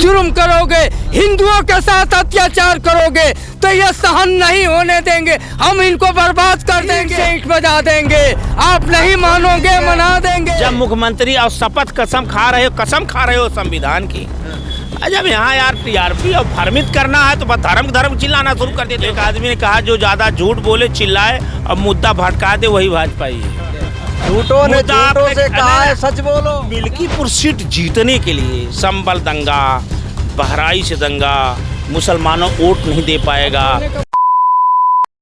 जुर्म करोगे, हिंदुओं के साथ अत्याचार करोगे तो ये सहन नहीं होने देंगे। हम इनको बर्बाद कर देंगे, ईंट बजा देंगे। आप नहीं मानोगे, मना देंगे। जब मुख्यमंत्री और शपथ कसम खा रहे हो संविधान की, जब यहाँ यार टीआरपी और भ्रमित करना है तो बस धर्म चिल्लाना शुरू कर देते। एक आदमी ने कहा जो ज्यादा झूठ बोले चिल्लाए और मुद्दा भटका दे वही भाजपा ही है। झूठों ने झूठों से कहा है सच बोलो। मिल्कीपुर सीट जीतने के लिए संबल दंगा, बहराइच दंगा, मुसलमानों वोट नहीं दे पाएगा।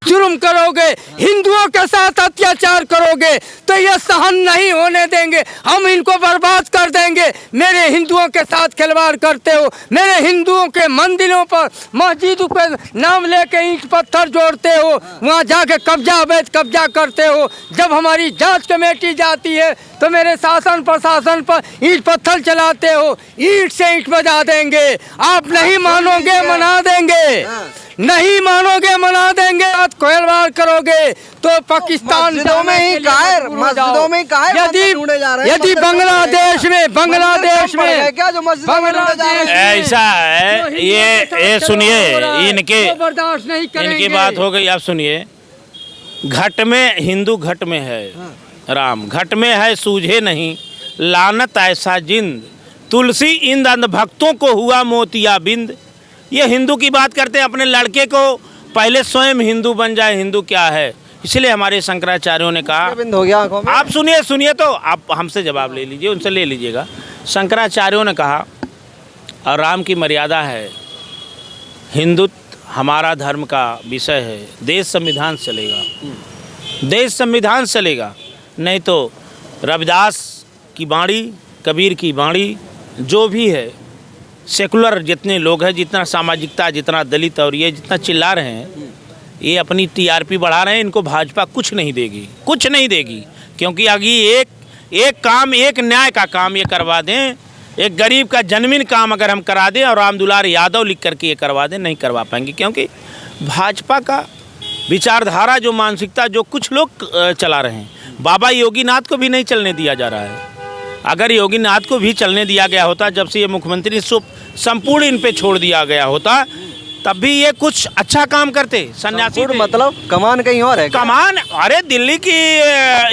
जुर्म करोगे, हिंदुओं के साथ अत्याचार करोगे तो ये सहन नहीं होने देंगे। हम इनको बर्बाद कर देंगे। मेरे हिंदुओं के साथ खिलवाड़ करते हो, मेरे हिंदुओं के मंदिरों पर, मस्जिदों पर नाम लेके ईंट पत्थर जोड़ते हो, वहाँ जाके अवैध कब्जा करते हो। जब हमारी जांच कमेटी जाती है तो मेरे शासन प्रशासन पर ईंट पत्थर चलाते हो। ईंट से ईंट बजा देंगे। आप नहीं मानोगे, मना देंगे। नहीं मानोगे, मना देंगे। खिलवाड़ करोगे तो पाकिस्तान मस्जिदों में ही यदि बांग्लादेश में क्या जो मस्जिदों में ऐसा है, ये सुनिए, बर्दाश्त नहीं करेंगे। इनकी बात हो गई। आप सुनिए, घट में हिंदू घट में है राम, घट में है सूझे नहीं लानत ऐसा जिंद, तुलसी इंद अंध भक्तों को हुआ मोतिया बिंद। ये हिंदू की बात करते हैं। अपने लड़के को पहले स्वयं हिंदू बन जाए, हिंदू क्या है। इसलिए हमारे शंकराचार्यों ने कहा, हो गया आंखों में। आप सुनिए तो आप हमसे जवाब ले लीजिए, उनसे ले लीजिएगा। शंकराचार्यों ने कहा और राम की मर्यादा है, हिंदुत्व हमारा धर्म का विषय है, देश संविधान चलेगा, देश संविधान चलेगा। नहीं तो रविदास की बाणी, कबीर की बाणी, जो भी है सेकुलर जितने लोग हैं, जितना सामाजिकता, जितना दलित और ये जितना चिल्ला रहे हैं, ये अपनी टीआरपी बढ़ा रहे हैं। इनको भाजपा कुछ नहीं देगी, कुछ नहीं देगी। क्योंकि अभी एक काम, एक न्याय का काम ये करवा दें, एक गरीब का जन्मीन काम अगर हम करा दें और राम दुलार यादव लिख करके ये करवा दें, नहीं करवा पाएंगे। क्योंकि भाजपा का विचारधारा, जो मानसिकता जो कुछ लोग चला रहे हैं, बाबा योगीनाथ को भी नहीं चलने दिया जा रहा है। अगर योगीनाथ को भी चलने दिया गया होता, जब से ये मुख्यमंत्री संपूर्ण इन पे छोड़ दिया गया होता, तब भी ये कुछ अच्छा काम करते। सन्यासी मतलब कमान कहीं और है। कमान अरे दिल्ली की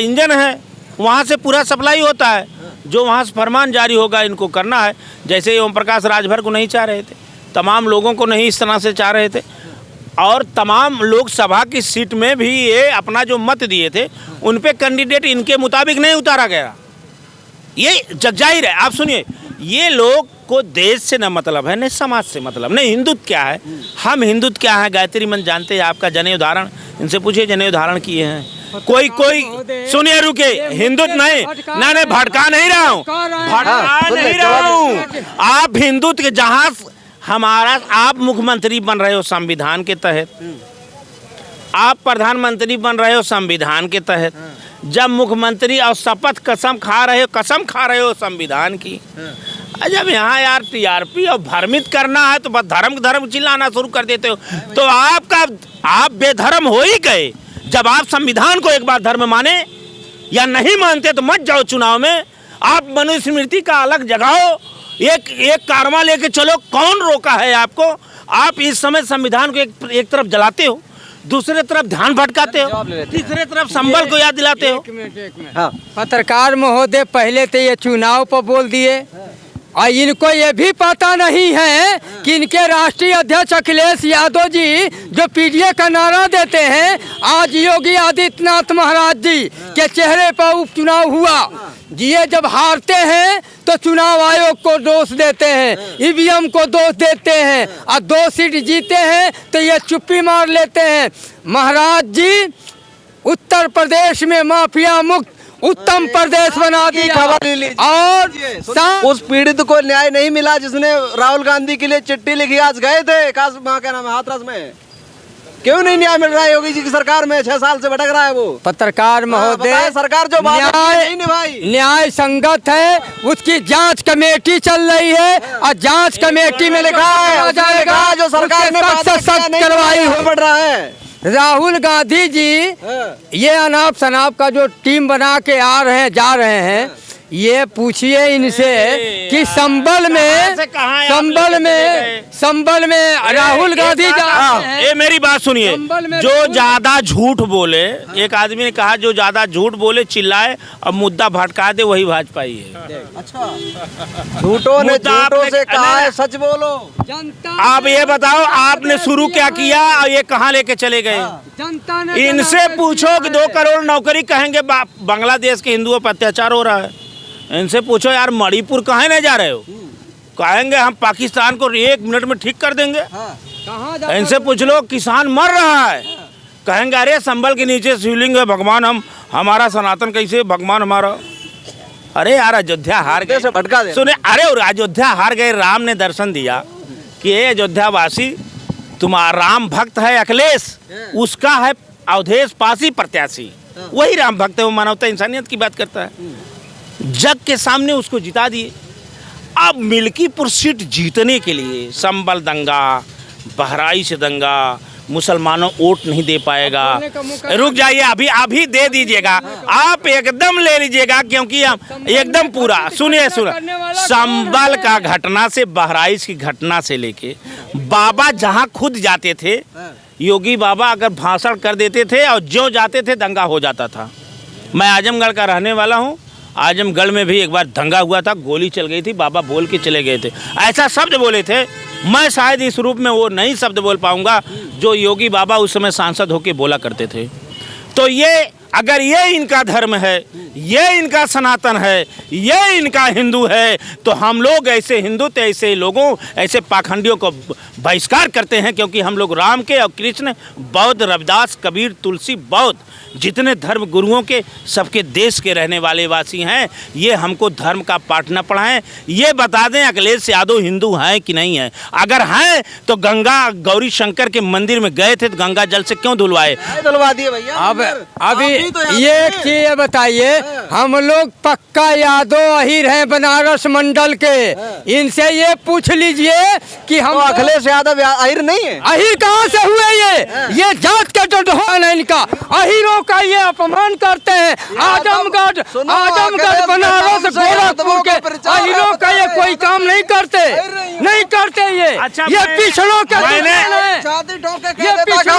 इंजन है, वहाँ से पूरा सप्लाई होता है। जो वहाँ से फरमान जारी होगा इनको करना है। जैसे ओम प्रकाश राजभर को नहीं चाह रहे थे, तमाम लोगों को नहीं इस तरह से चाह रहे थे, और तमाम लोकसभा की सीट में भी ये अपना जो मत दिए थे उन पे कैंडिडेट इनके मुताबिक नहीं उतारा गया। ये जगजाहिर है। आप सुनिए, ये लोग को देश से न मतलब है, न समाज से मतलब, नहीं हिंदुत्व क्या है। हम हिंदुत्व क्या है गायत्री मंत्र जानते हैं। आपका जनेऊ धारण इनसे पूछिए, जनेऊ धारण किए हैं कोई सुनिए, रुके, हिंदुत्व नहीं, ना भटका नहीं रहा हूँ, भटका नहीं रहा हूँ। आप हिंदुत्व के जहाँ हमारा, आप मुख्यमंत्री बन रहे हो संविधान के तहत, आप प्रधानमंत्री बन रहे हो संविधान के तहत। जब मुख्यमंत्री और शपथ कसम खा रहे हो संविधान की, जब यहाँ यार टीआरपी और भ्रमित करना है तो बस धर्म चिल्लाना शुरू कर देते हो। तो आप बेधर्म हो ही गए। जब आप संविधान को एक बार धर्म माने या नहीं मानते तो मत जाओ चुनाव में। आप मनुस्मृति का अलग जगाओ, एक कारवा लेके चलो, कौन रोका है आपको। आप इस समय संविधान को एक तरफ जलाते हो, दूसरे तरफ ध्यान भटकाते हो, तीसरे तरफ संबल को याद दिलाते हो। हाँ। पत्रकार महोदय पहले तो ये चुनाव पर बोल दिए, और इनको ये भी पता नहीं है कि इनके राष्ट्रीय अध्यक्ष अखिलेश यादव जी जो पीडीए का नारा देते हैं, आज योगी आदित्यनाथ महाराज जी के चेहरे पर उपचुनाव हुआ। ये जब हारते हैं तो चुनाव आयोग को दोष देते हैं, ईवीएम को दोष देते हैं, और 2 सीट जीते हैं तो ये चुप्पी मार लेते हैं। महाराज जी उत्तर प्रदेश में माफिया मुक्त उत्तम प्रदेश बना दिया। और उस पीड़ित को न्याय नहीं मिला जिसने राहुल गांधी के लिए चिट्ठी लिखी। आज गए थे क्या नाम है, हाथरस में। क्यों नहीं न्याय मिल रहा है योगी जी की सरकार में? 6 साल से भटक रहा है वो। पत्रकार महोदय, सरकार जो न्याय संगत है, उसकी जांच कमेटी चल रही है, और जांच कमेटी में लिखा है जो सरकार ने कार्रवाई हो पड़ रहा है। राहुल गांधी जी ये अनाप शनाप का जो टीम बना के जा रहे हैं, ये पूछिए इनसे कि संबल कहाँ से कहाँ आप संबल में राहुल गांधी जाते हैं। ये मेरी बात सुनिए, संबल में जो ज्यादा झूठ बोले, एक आदमी ने कहा जो ज्यादा झूठ बोले चिल्लाए और मुद्दा भटका दे वही भाजपा ही है। अच्छा, झूठों ने मुद्दा झूठों आपने- से कहा है, सच बोलो। जनता आप ये बताओ आपने शुरू क्या किया और ये कहाँ लेके चले गए? जनता ने इनसे पूछो कि 2 करोड़ नौकरी कहेंगे बांग्लादेश के हिंदुओं पर अत्याचार हो रहा है। इनसे पूछो यार मणिपुर कहाँ नहीं जा रहे हो, कहेंगे हम पाकिस्तान को 1 मिनट में ठीक कर देंगे। कहाँ इनसे पूछ लो किसान मर रहा है, कहेंगे अरे संबल के नीचे शिवलिंग है, भगवान हम हमारा सनातन कैसे भगवान हमारा। अरे यार अयोध्या हार गए, से भटका दे। सुने, अरे और अयोध्या हार गए, राम ने दर्शन दिया कि ये अयोध्या वासी तुम्हारा राम भक्त है अखिलेश, उसका है अवधेश पासी प्रत्याशी, वही राम भक्त है, वो मानवता इंसानियत की बात करता है। जग के सामने उसको जिता दिए। अब मिल्कीपुर सीट जीतने के लिए संबल दंगा, बहराइच दंगा, मुसलमानों वोट नहीं दे पाएगा। रुक जाइए, अभी दे दीजिएगा, आप एकदम ले लीजिएगा, क्योंकि हम एकदम पूरा सुनिए संबल का घटना से बहराइच की घटना से लेके बाबा जहां खुद जाते थे, योगी बाबा अगर भाषण कर देते थे और जो जाते थे दंगा हो जाता था। मैं आजमगढ़ का रहने वाला हूं, आजमगढ़ में भी एक बार दंगा हुआ था, गोली चल गई थी, बाबा बोल के चले गए थे, ऐसा शब्द बोले थे। मैं शायद इस रूप में वो नहीं शब्द बोल पाऊंगा जो योगी बाबा उस समय सांसद होके बोला करते थे। तो ये अगर ये इनका धर्म है, ये इनका सनातन है, ये इनका हिंदू है, तो हम लोग ऐसे हिंदुत्व, ऐसे लोगों, ऐसे पाखंडियों को बहिष्कार करते हैं, क्योंकि हम लोग राम के और कृष्ण, बौद्ध, रविदास, कबीर, तुलसी, बौद्ध जितने धर्म गुरुओं के सबके देश के रहने वाले वासी हैं, ये हमको धर्म का पाठ न पढ़ाएं। ये बता दें अखिलेश यादव हिंदू हैं कि नहीं है। अगर हैं तो गंगा गौरी शंकर के मंदिर में गए थे तो गंगा जल से क्यों धुलवाए? धुलवा दिए भैया। अब अभी ये चीज बताइए, हम लोग पक्का यादव अहिर हैं बनारस मंडल के, इनसे ये पूछ लीजिए कि हम तो अखिलेश यादव अहिर नहीं है। अहिर कहाँ से हुए? ये जात का जो ढोन है इनका, अहिरों का ये अपमान करते हैं। आजमगढ़ बनारस गोरखपुर के अहिरों का ये कोई काम नहीं करते ये। अच्छा, ये पिछड़ों के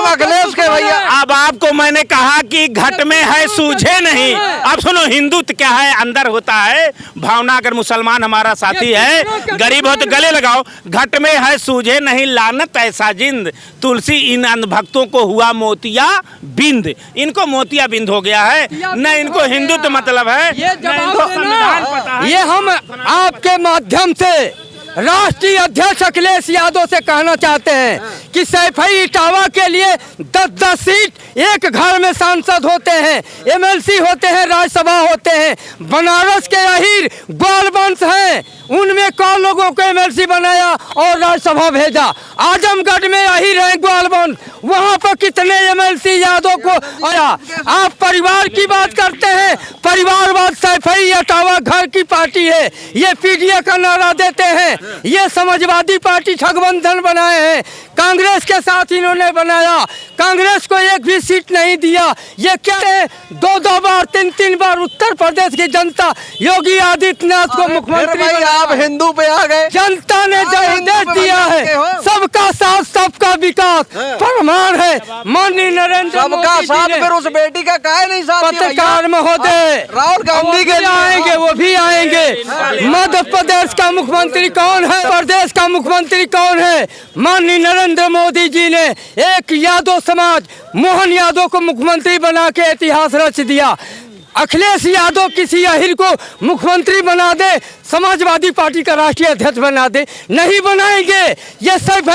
अखिलेश के भैया। अब आपको मैंने कहा कि घट में है सूझे नहीं। अब सुनो, हिंदुत्व क्या है, अंदर होता है भावना। अगर मुसलमान हमारा साथी है, गरीब हो तो गले लगाओ। घट में है सूझे नहीं, लानत ऐसा जिंद, तुलसी इन अंधभक्तों को हुआ मोतिया बिंद। इनको मोतिया बिंद हो गया है, न इनको हिंदुत्व मतलब है, न इनको संविधान पता है। ये हम आपके माध्यम से राष्ट्रीय अध्यक्ष अखिलेश यादव से कहना चाहते हैं कि सैफई इटावा के लिए 10-10 सीट एक घर में सांसद होते हैं, एमएलसी होते हैं, राज्यसभा होते हैं। बनारस के अहिर ग्वाल वंश हैं, उनमें कौन लोगों को एमएलसी बनाया और राज्यसभा भेजा? आजमगढ़ में अहिर हैं ग्वाल वंश, वहाँ पर कितने एमएलसी यादव को आया? आप परिवार की बात करते हैं, परिवारवाद सैफई इटावा घर की पार्टी है, ये पीडीए का नारा देते हैं। ये समाजवादी पार्टी ठगबंधन बनाए हैं, कांग्रेस के साथ इन्होंने बनाया, कांग्रेस को एक भी सीट नहीं दिया। ये क्या है, 2-2 बार 3-3 बार उत्तर प्रदेश की जनता योगी आदित्यनाथ को मुख्यमंत्री बनाया। आप हिंदू पे आ गए। जनता ने जनादेश दिया है, सबका साथ सबका विकास प्रमाण है। माननीय नरेंद्र सबका मोदी साथ, जी ने फिर उस बेटी का काहे नहीं साथ दिया पत्रकार महोदय राहुल गांधी के लिए आएंगे, वो भी आएंगे। मध्य प्रदेश का मुख्यमंत्री कौन है, प्रदेश का मुख्यमंत्री कौन है? माननीय नरेंद्र मोदी जी ने एक यादव समाज मोहन यादव को मुख्यमंत्री बना के इतिहास रच दिया। अखिलेश यादव किसी अहिर को मुख्यमंत्री बना दे, समाजवादी पार्टी का राष्ट्रीय अध्यक्ष बना दे, नहीं बनाएंगे। ये सब